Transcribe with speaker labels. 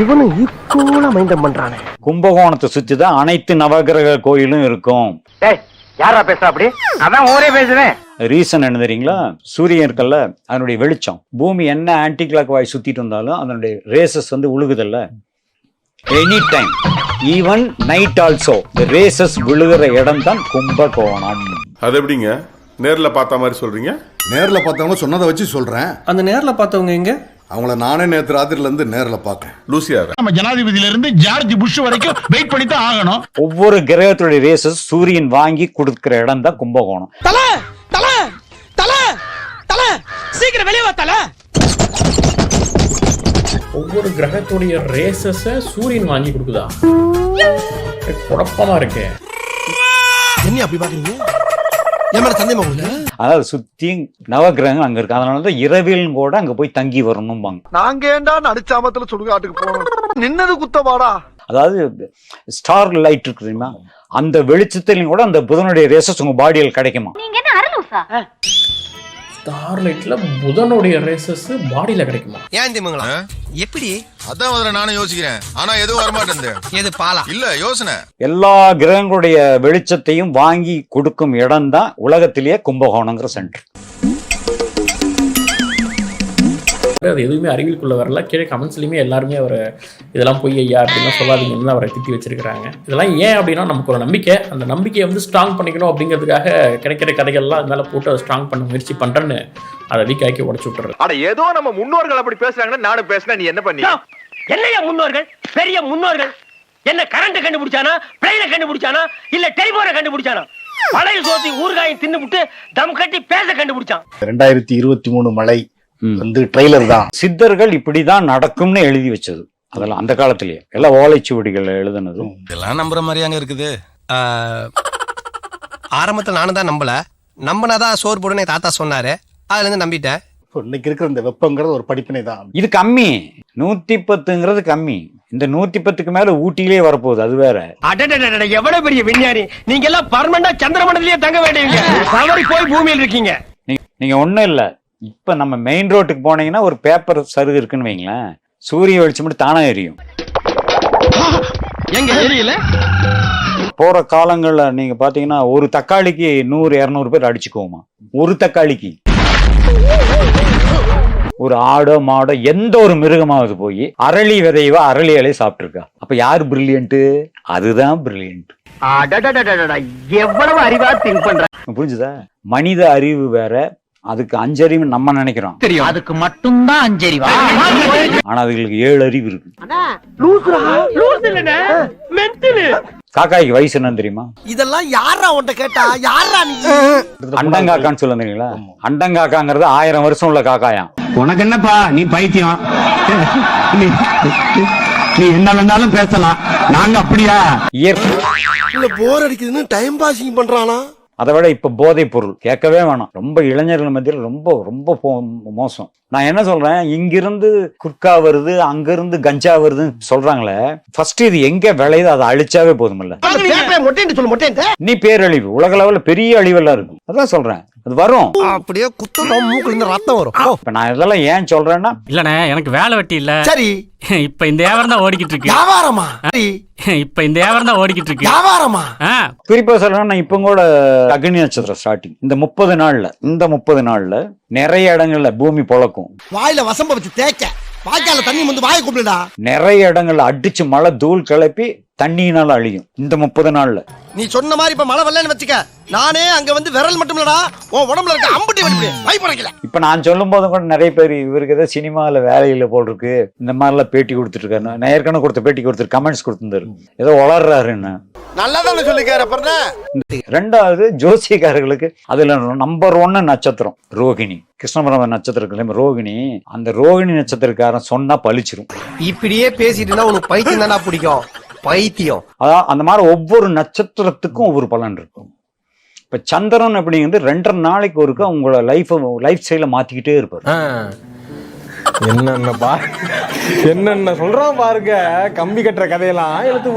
Speaker 1: இவனும் ஈக்குவலா மைண்டம் பண்றானே.
Speaker 2: கும்பகோணத்தை சுத்தி தான் அனைத்து நவகிரக கோயிலும் இருக்கும்.
Speaker 1: யாரா பேச அப்படி? அதான் ஊரே பேசுறேன்.
Speaker 2: ரீசன் என்ன தெரியுங்களா? சூரியன் இருக்கல்ல, அதனுடைய வெளிச்சம் பூமி என்ன ஆன்டி கிளாக் வாய் சுத்திட்டு இருந்தாலும் அதனுடைய ரேசஸ் வந்து உழுகுதல்ல, any time even night also the rays விழுகிற இடம் தான் கும்பகோணம்.
Speaker 3: அது எப்படிங்க நேர்ல பார்த்த மாதிரி சொல்றீங்க?
Speaker 4: நேர்ல பார்த்தவங்க சொன்னதை வச்சு சொல்றேன்.
Speaker 5: அந்த நேர்ல பார்த்தவங்க எங்க?
Speaker 4: அவங்கள நானே நேற்று ராத்திரில இருந்து நேர்ல பார்க்கேன்.
Speaker 3: லூசியார்
Speaker 6: நம்ம ஜனாதிபதியில இருந்து ஜார்ஜ் புஷ் வரைக்கும் வெயிட் பண்ணி தான் ஆகணும்.
Speaker 2: ஒவ்வொரு கிரகத்துடைய ரேசஸ் சூரியன் வாங்கி கொடுக்கிற இடம் தான் கும்பகோணம்.
Speaker 7: தல தல தல தல சீக்கிரம் வெளியே வா தல.
Speaker 8: ஒவ்வொரு கிரகத்துடைய ரேசஸ சூரியன் வாங்கி கொடுக்குதா? குழப்பமா இருக்கு.
Speaker 7: என்ன அப்படி பாக்குறீங்க? ஏமாட சந்தேகமா உங்களுக்கு?
Speaker 2: அதாவது சுத்தி நவகிரகங்கள் அங்க இருக்கு. அதனாலதான் இரவிலும் கூட அங்க போய் தங்கி வரணும்பாங்க.
Speaker 1: நாங்க ஏண்டா நடிச்சாமத்துல சுடுகாட்டுக்கு போனோம்? நின்னது குத்தவாடா.
Speaker 2: அதாவது ஸ்டார் லைட் இருக்கு தெரியுமா, அந்த வெளிச்சத்திலையும் கூட அந்த புதனுடைய ரேசஸ் உங்க பாடியில் கிடைக்குமா?
Speaker 8: ஸ்டார்லைட்ல புதனுடைய ரேசஸ் பாடியில கிடைக்குமா?
Speaker 7: ஏன் திமுங்களா? எப்படி?
Speaker 6: அதான் முதல்ல நானும் யோசிக்கிறேன். ஆனா எதுவும் வரமாட்டேன்.
Speaker 7: எது பாலா?
Speaker 6: இல்ல யோசனை.
Speaker 2: எல்லா கிரகங்களுடைய வெளிச்சத்தையும் வாங்கி கொடுக்கும் இடம் தான் உலகத்திலேயே கும்பகோணங்கிற சென்டர்.
Speaker 8: அது எதுவுமே அறிவியலுக்குள்ள வரல. கீழே கமெண்ட்ஸ்லயுமே எல்லாருமே அவர் இதெல்லாம் பொய் ஐயா அப்படின்னா சொல்லாதீங்கன்னு அவரை திட்டி வச்சிருக்காங்க. இதெல்லாம் ஏன் அப்படின்னா நமக்கு ஒரு நம்பிக்கை, அந்த நம்பிக்கையை வந்து ஸ்ட்ராங் பண்ணிக்கணும் அப்படிங்கிறதுக்காக கிடைக்கிற கதைகள்லாம் அதனால போட்டு அதை ஸ்ட்ராங் பண்ண முயற்சி பண்றேன்னு அதை வீக்காக்கி உடச்சு விட்டுறது.
Speaker 1: அட ஏதோ நம்ம முன்னோர்கள் அப்படி பேசுறாங்கன்னா நானும் பேசினா நீ என்ன பண்ணி?
Speaker 7: என்னையா முன்னோர்கள்? பெரிய முன்னோர்கள் என்ன கரண்ட் கண்டுபிடிச்சானா, பிளைனை கண்டுபிடிச்சானா, இல்ல டெலிபோனை கண்டுபிடிச்சானா? பழைய சோத்தி ஊர்காயை தின்னுபிட்டு தம் கட்டி பேச கண்டுபிடிச்சான்.
Speaker 9: 2023 மழை வந்து ட்ரெய்லர் தான்.
Speaker 2: சித்தர்கள் இப்படிதான் நடக்கும்னு எழுதி வச்சது. அதெல்லாம் அந்த காலத்திலேயே எல்லாம் ஓலைச்சுவடிகள் எழுதுனது.
Speaker 6: இதெல்லாம் நம்புற மாதிரியாங்க இருக்குது.
Speaker 7: ஆரம்பத்துல நானும் தான் நம்பினாதான் சோறு போடுன்னு தாத்தா சொன்னாரு. அதுல இருந்து நம்பிட்டேன்.
Speaker 9: இன்னைக்கு இருக்கிற இந்த வெப்பங்கிறது ஒரு படிப்பினை தான்.
Speaker 2: இது கம்மி, 110ங்கிறது கம்மி. இந்த 110க்கு மேல ஊட்டியிலே வரப்போகுது, அது வேற.
Speaker 7: அடடடட எவ்வளவு பெரிய விஞ்ஞானி நீங்க எல்லாம் பர்மனண்டா சந்திரமண்டலத்திலேயே தங்க வேண்டியவங்க. தவறி போய் பூமியில் இருக்கீங்க.
Speaker 2: நீங்க ஒண்ணும் இல்ல, இப்ப நம்ம மெயின் ரோட்டுக்கு போனீங்கன்னா ஒரு பேப்பர் சருகு இருக்குன்னு வைங்களேன், சூரிய வெளிச்சம் மட்டும் தானா எரியும்.
Speaker 7: எங்க எரியல?
Speaker 2: போற காலங்கள்ல நீங்க பாத்தீங்கன்னா ஒரு தக்காளிக்கு 100-200 பேர் அடிச்சுக்குவோமா? ஒரு தக்காளிக்கு. ஒரு ஆடோ மாடோ எந்த ஒரு மிருகமாவது போய் அரளி விதைவா அரளி இலையை சாப்பிட்டு இருக்கா? அப்ப யாரு பிரில்லியன்ட்? அதுதான் பிரில்லியன்ட்.
Speaker 1: எவ்வளவு அறிவா திங்க் பண்ற.
Speaker 2: புரிஞ்சுதா? மனித அறிவு வேற, அதுக்கு 5 அறிவு நம்ம நினைக்கிறோம்.
Speaker 7: தெரியும், அதுக்கு மட்டும்தான் 5 அறிவா.
Speaker 2: ஆனா அதுகளுக்கு 7 அறிவு இருக்கு. காக்காய்க்கு வயசு என்னன்னு தெரியுமா?
Speaker 7: இதெல்லாம் யாரா உன்கிட்ட கேட்டா? யாரா நீ?
Speaker 2: அண்டங்காக்கான்னு சொல்ல தெரியுங்களா? அண்டங்காக்காங்கிறது 1000 வருஷம் உள்ள காக்காயாம்.
Speaker 6: உனக்கு என்னப்பா, நீ பைத்தியம். நீ என்ன வேணாலும் பேசலாம், நாங்க அப்படியா?
Speaker 2: இயற்கை
Speaker 7: போர் அடிக்குதுன்னு டைம் பாசிங் பண்றானா?
Speaker 2: அதை விட இப்ப போதைப் பொருள் கேட்கவே வேணாம். ரொம்ப இளைஞர்கள் மத்தியில் ரொம்ப ரொம்ப மோசம். நான் என்ன சொல்றேன், இங்கிருந்து குட்கா வருது, அங்கிருந்து கஞ்சா வருதுன்னு சொல்றாங்களே, ஃபர்ஸ்ட் இது எங்க விளையுது அதை அழிச்சாவே போதுமில்ல. நீ பேரழிவு, உலக லெவல்ல பெரிய அழிவெல்லாம் இருக்கும். அதான் சொல்றேன், அது வரும்.
Speaker 7: அப்படியே குத்தம் மூக்குல இருந்து ரத்தம் வரும்.
Speaker 2: இப்ப நான் இதெல்லாம் ஏன் சொல்றேன்னா,
Speaker 5: இல்லண்ணே எனக்கு வேலை வெட்டி இல்ல.
Speaker 7: சரி,
Speaker 5: இப்ப இந்த வியாபாரம் தான் ஓடிக்கிட்டு இருக்கு.
Speaker 7: வியாபாரமா?
Speaker 5: இப்ப இந்த வியாபாரம் தான் ஓடிக்கிட்டு இருக்கு.
Speaker 7: வியாபாரமா?
Speaker 2: குறிப்பா சொல்லணும்னா இப்ப கூட அக்னி நட்சத்திரம் ஸ்டார்டிங். இந்த 30 நாள்ல நிறைய இடங்கள்ல பூமி பொழக்கும்.
Speaker 7: வாயில வசம்ப வச்சு தேய்க்க, வாய்க்கால தண்ணி வந்து வாயை கூப்பிடுடா.
Speaker 2: நிறைய இடங்கள்ல அடிச்சு மழை தூள் கிளப்பி தண்ணியினால அழியும் இந்த 30 நாள்ல.
Speaker 7: நீ சொன்ன மாதிரி இப்ப மழை வரலன்னு வச்சுக்க, நானே அங்க வந்து விரல் மட்டும் இல்லடா உன் உடம்புல இருக்க அம்புட்டி வெடிப்பு பயப்படல.
Speaker 2: இப்ப நான் சொல்லும் போது கூட நிறைய பேர் இவருக்கு ஏதாவது சினிமால வேலையில போல் இருக்கு இந்த மாதிரிலாம் பேட்டி கொடுத்துட்டு இருக்காரு. நான் ஏற்கனவே கொடுத்த பேட்டி கொடுத்துரு கமெண்ட்ஸ் கொடுத்துருந்தாரு, ஏதோ வளர்றாருன்னு.
Speaker 7: நல்லாதானே சொல்லிக்காரு. அப்புறம்
Speaker 2: ரெண்டாவது ஜோசியக்காரர்களுக்கு அதுல நம்பர் 1 நட்சத்திரம் ரோகிணி. கிருஷ்ணபுரம் நட்சத்திரம் ரோகிணி. அந்த ரோகிணி நட்சத்திரக்காரன் சொன்னா பழிச்சிரும்.
Speaker 7: இப்படியே பேசிட்டுனா உனக்கு பைத்தியம் தானா பிடிக்கும்? பைத்தியம்.
Speaker 2: அதான் அந்த மாதிரி ஒவ்வொரு நட்சத்திரத்துக்கும் ஒவ்வொரு பலன் இருக்கும். இப்ப சந்திரன் அப்படிங்கிறது 2.5 நாளைக்கு ஒருக்க உங்களோட லைஃப் ஸ்டைல மாத்திக்கிட்டே இருப்பாரு.
Speaker 5: என்னென்ன சொல்றான் பாருங்க, கம்பி கட்டுற கதையெல்லாம் எழுத்து